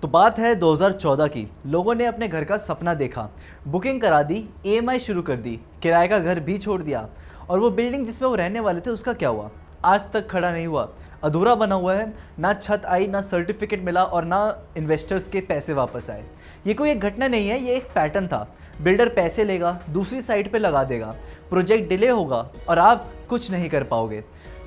तो बात है 2014 की। लोगों ने अपने घर का सपना देखा, बुकिंग करा दी, ईएमआई शुरू कर दी, किराए का घर भी छोड़ दिया। और वो बिल्डिंग जिसमें वो रहने वाले थे उसका क्या हुआ? आज तक खड़ा नहीं हुआ, अधूरा बना हुआ है। ना छत आई, ना सर्टिफिकेट मिला और ना इन्वेस्टर्स के पैसे वापस आए। ये कोई एक घटना नहीं है, ये एक पैटर्न था। बिल्डर पैसे लेगा, दूसरी साइड पे लगा देगा, प्रोजेक्ट डिले होगा और आप कुछ नहीं कर पाओगे।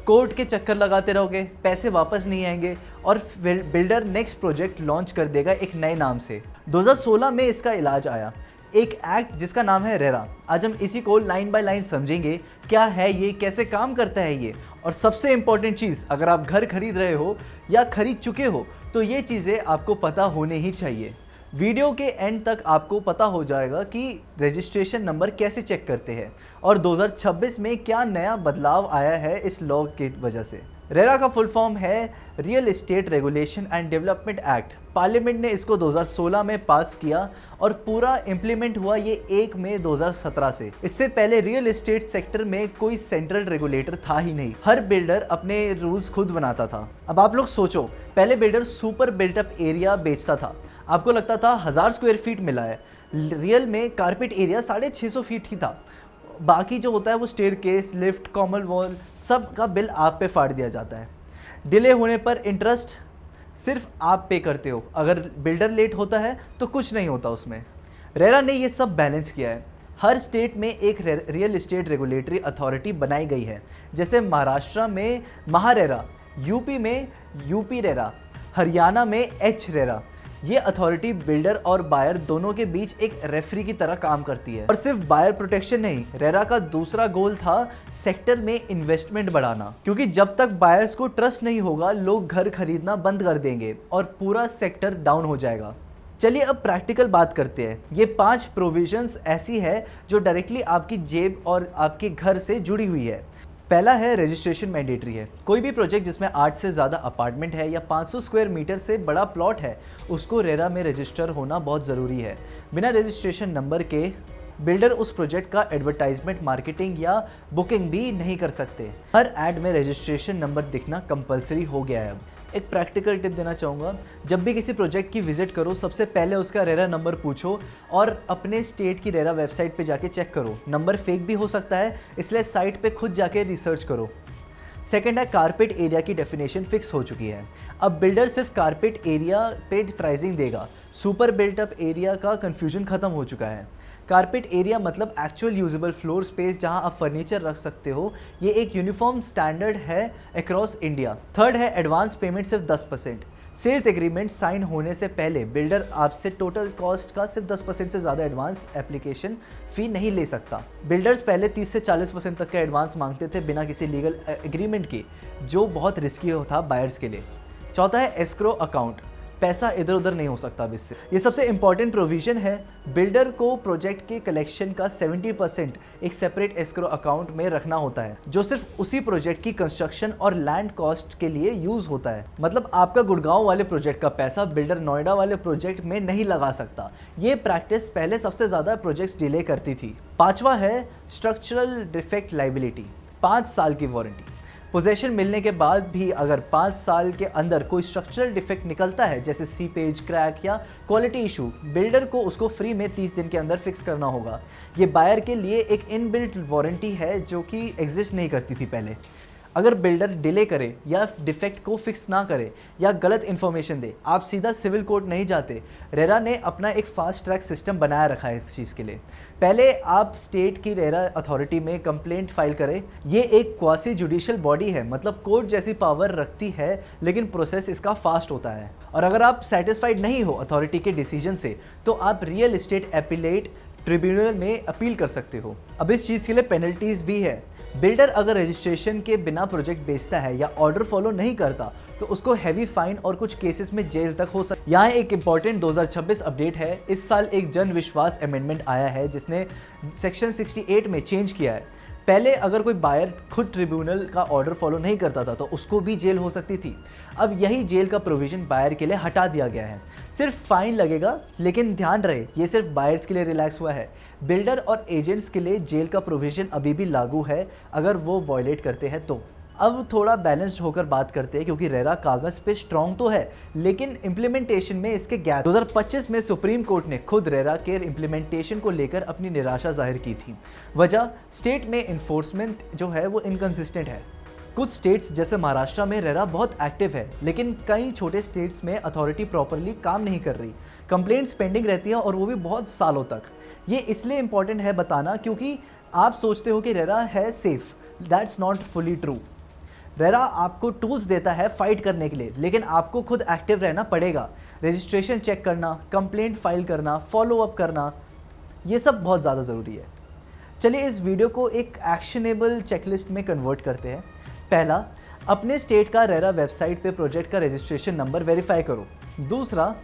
कोर्ट के चक्कर लगाते रहोगे, पैसे वापस नहीं आएंगे और बिल्डर नेक्स्ट प्रोजेक्ट लॉन्च कर देगा एक नए नाम से। 2016 में इसका इलाज आया, एक एक्ट जिसका नाम है रेरा। आज हम इसी को लाइन बाय लाइन समझेंगे, क्या है ये, कैसे काम करता है ये। और सबसे इंपॉर्टेंट चीज़, अगर आप घर खरीद रहे हो या खरीद चुके हो तो ये चीज़ें आपको पता होने ही चाहिए। वीडियो के एंड तक आपको पता हो जाएगा कि रजिस्ट्रेशन नंबर कैसे चेक करते हैं और 2026 में क्या नया बदलाव आया है इस लॉ की वजह से। रेरा का फुल फॉर्म है real estate regulation and development act. Parliament ने इसको 2016 में पास किया और पूरा इम्प्लीमेंट हुआ ये 1 मई 2017 से। इससे पहले रियल एस्टेट सेक्टर में कोई सेंट्रल रेगुलेटर था ही नहीं, हर बिल्डर अपने रूल्स खुद बनाता था। अब आप लोग सोचो, पहले बिल्डर सुपर बिल्टअप एरिया बेचता था, आपको लगता था 1000 स्क्वायर फीट मिला है, रियल में कारपेट एरिया 650 फीट ही था। बाकी जो होता है वो स्टेयरकेस, लिफ्ट, कॉमन वॉल, सब का बिल आप पे फाड़ दिया जाता है। डिले होने पर इंटरेस्ट सिर्फ आप पे करते हो, अगर बिल्डर लेट होता है तो कुछ नहीं होता उसमें। रेरा ने ये सब बैलेंस किया है। हर स्टेट में एक रियल एस्टेट रेगुलेटरी अथॉरिटी बनाई गई है, जैसे महाराष्ट्र में महारेरा, यूपी में यूपी रेरा, हरियाणा में एच रेरा। ये अथॉरिटी बिल्डर और बायर दोनों के बीच एक रेफरी की तरह काम करती है। और सिर्फ बायर प्रोटेक्शन नहीं, रेरा का दूसरा गोल था सेक्टर में इन्वेस्टमेंट बढ़ाना, क्योंकि जब तक बायर्स को ट्रस्ट नहीं होगा लोग घर खरीदना बंद कर देंगे और पूरा सेक्टर डाउन हो जाएगा। चलिए अब प्रैक्टिकल बात करते हैं। ये 5 प्रोविजंस ऐसी है जो डायरेक्टली आपकी जेब और आपके घर से जुड़ी हुई है। पहला है रजिस्ट्रेशन मैंडेटरी है। कोई भी प्रोजेक्ट जिसमें 8 से ज़्यादा अपार्टमेंट है या 500 स्क्वायर मीटर से बड़ा प्लॉट है, उसको रेरा में रजिस्टर होना बहुत ज़रूरी है। बिना रजिस्ट्रेशन नंबर के बिल्डर उस प्रोजेक्ट का एडवर्टाइजमेंट, मार्केटिंग या बुकिंग भी नहीं कर सकते। हर ऐड में रजिस्ट्रेशन नंबर दिखना कंपलसरी हो गया है अब। एक प्रैक्टिकल टिप देना चाहूँगा, जब भी किसी प्रोजेक्ट की विजिट करो सबसे पहले उसका रेरा नंबर पूछो और अपने स्टेट की रेरा वेबसाइट पे जाके चेक करो। नंबर फेक भी हो सकता है, इसलिए साइट पे खुद जाके रिसर्च करो। सेकेंड है कारपेट एरिया की डेफिनेशन फिक्स हो चुकी है। अब बिल्डर सिर्फ कारपेट एरिया पे प्राइसिंग देगा, सुपर बिल्टअप एरिया का कन्फ्यूजन खत्म हो चुका है। कारपेट एरिया मतलब एक्चुअल यूजेबल फ्लोर स्पेस जहां आप फर्नीचर रख सकते हो। ये एक यूनिफॉर्म स्टैंडर्ड है अक्रॉस इंडिया। थर्ड है एडवांस पेमेंट सिर्फ 10%। सेल्स एग्रीमेंट साइन होने से पहले बिल्डर आपसे टोटल कॉस्ट का सिर्फ 10% से ज़्यादा एडवांस एप्लीकेशन फ़ी नहीं ले सकता। बिल्डर्स पहले 30 से 40% तक का एडवांस मांगते थे बिना किसी लीगल एग्रीमेंट के, जो बहुत रिस्की था बायर्स के लिए। चौथा है एस्क्रो अकाउंट, पैसा इधर उधर नहीं हो सकता अब इससे। ये सबसे इंपॉर्टेंट प्रोविजन है। बिल्डर को प्रोजेक्ट के कलेक्शन का 70% एक सेपरेट एस्क्रो अकाउंट में रखना होता है, जो सिर्फ उसी प्रोजेक्ट की कंस्ट्रक्शन और लैंड कॉस्ट के लिए यूज होता है। मतलब आपका गुड़गांव वाले प्रोजेक्ट का पैसा बिल्डर नोएडा वाले प्रोजेक्ट में नहीं लगा सकता। ये प्रैक्टिस पहले सबसे ज़्यादा प्रोजेक्ट्स डिले करती थी। पांचवा है स्ट्रक्चरल डिफेक्ट लाइबिलिटी, 5 साल की वारंटी। पोजेशन मिलने के बाद भी अगर 5 साल के अंदर कोई स्ट्रक्चरल डिफेक्ट निकलता है, जैसे सीपेज, क्रैक या क्वालिटी इशू, बिल्डर को उसको फ्री में 30 दिन के अंदर फिक्स करना होगा। ये बायर के लिए एक इनबिल्ट वारंटी है जो कि एग्जिस्ट नहीं करती थी पहले। अगर बिल्डर डिले करे या डिफेक्ट को फिक्स ना करे या गलत इन्फॉर्मेशन दे, आप सीधा सिविल कोर्ट नहीं जाते। रेरा ने अपना एक फास्ट ट्रैक सिस्टम बनाया रखा है इस चीज़ के लिए। पहले आप स्टेट की रेरा अथॉरिटी में कंप्लेंट फाइल करें। ये एक क्वासी जुडिशियल बॉडी है, मतलब कोर्ट जैसी पावर रखती है, लेकिन प्रोसेस इसका फास्ट होता है। और अगर आप सेटिस्फाइड नहीं हो अथॉरिटी के डिसीजन से, तो आप रियल एस्टेट एपीलेट ट्रिब्यूनल में अपील कर सकते हो। अब इस चीज़ के लिए पेनल्टीज भी है। बिल्डर अगर रजिस्ट्रेशन के बिना प्रोजेक्ट बेचता है या ऑर्डर फॉलो नहीं करता तो उसको हैवी फाइन और कुछ केसेस में जेल तक हो सकता है। यहाँ एक इंपॉर्टेंट 2026 अपडेट है। इस साल एक जन विश्वास अमेंडमेंट आया है जिसने सेक्शन 68 में चेंज किया है। पहले अगर कोई बायर खुद ट्रिब्यूनल का ऑर्डर फॉलो नहीं करता था तो उसको भी जेल हो सकती थी। अब यही जेल का प्रोविजन बायर के लिए हटा दिया गया है। सिर्फ फाइन लगेगा, लेकिन ध्यान रहे ये सिर्फ बायर्स के लिए रिलैक्स हुआ है। बिल्डर और एजेंट्स के लिए जेल का प्रोविजन अभी भी लागू है अगर वो वॉयलेट करते हैं तो। अब थोड़ा बैलेंस्ड होकर बात करते हैं, क्योंकि रेरा कागज पे स्ट्रांग तो है लेकिन इम्प्लीमेंटेशन में इसके गैप। 2025 में सुप्रीम कोर्ट ने खुद रेरा के इम्प्लीमेंटेशन को लेकर अपनी निराशा जाहिर की थी। वजह, स्टेट में इन्फोर्समेंट जो है वो इनकंसिस्टेंट है। कुछ स्टेट्स जैसे महाराष्ट्र में रेरा बहुत एक्टिव है, लेकिन कई छोटे स्टेट्स में अथॉरिटी प्रॉपरली काम नहीं कर रही। कंप्लेंट्स पेंडिंग रहती हैं और वो भी बहुत सालों तक। ये इसलिए इंपॉर्टेंट है बताना क्योंकि आप सोचते हो कि रेरा है safe, that's not fully true. RERA आपको टूल्स देता है फाइट करने के लिए, लेकिन आपको खुद एक्टिव रहना पड़ेगा। रजिस्ट्रेशन चेक करना, कंप्लेंट फाइल करना, फॉलो अप करना, ये सब बहुत ज़्यादा ज़रूरी है। चलिए इस वीडियो को एक एक्शनेबल चेकलिस्ट में कन्वर्ट करते हैं। पहला, अपने स्टेट का रेरा वेबसाइट पे प्रोजेक्ट का रजिस्ट्रेशन नंबर वेरीफाई करो। दूसरा,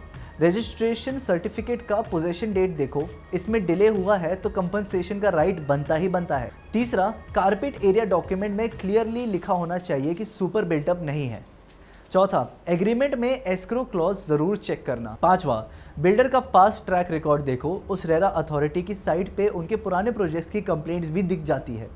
रजिस्ट्रेशन सर्टिफिकेट का पोजीशन डेट देखो, इसमें डिले हुआ है तो कंपनसेशन का राइट बनता ही बनता है। तीसरा, कारपेट एरिया डॉक्यूमेंट में क्लियरली लिखा होना चाहिए कि सुपर बिल्टअप नहीं है। चौथा, एग्रीमेंट में एस्क्रो क्लॉज जरूर चेक करना। पांचवा, बिल्डर का पास्ट ट्रैक रिकॉर्ड देखो, उस रेरा अथॉरिटी की साइट पे उनके पुराने प्रोजेक्ट्स की कंप्लेंट्स भी दिख जाती है।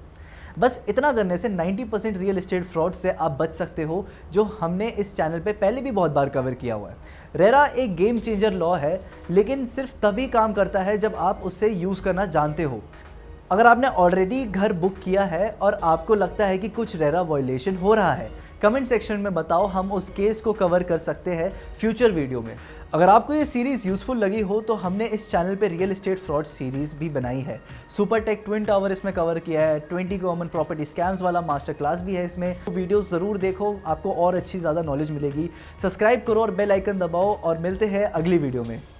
बस इतना करने से 90% रियल एस्टेट फ्रॉड से आप बच सकते हो, जो हमने इस चैनल पे पहले भी बहुत बार कवर किया हुआ है। रेरा एक गेम चेंजर लॉ है, लेकिन सिर्फ तभी काम करता है जब आप उसे यूज़ करना जानते हो। अगर आपने ऑलरेडी घर बुक किया है और आपको लगता है कि कुछ रेरा वायलेशन हो रहा है, कमेंट सेक्शन में बताओ, हम उस केस को कवर कर सकते हैं फ्यूचर वीडियो में। अगर आपको ये सीरीज़ यूज़फुल लगी हो तो हमने इस चैनल पे रियल एस्टेट फ्रॉड सीरीज़ भी बनाई है। सुपर टेक ट्विन टावर इसमें कवर किया है, 20 कॉमन प्रॉपर्टी स्कैम्स वाला मास्टर क्लास भी है इसमें। वीडियोस ज़रूर देखो, आपको और अच्छी ज़्यादा नॉलेज मिलेगी। सब्सक्राइब करो और बेल आइकन दबाओ, और मिलते हैं अगली वीडियो में।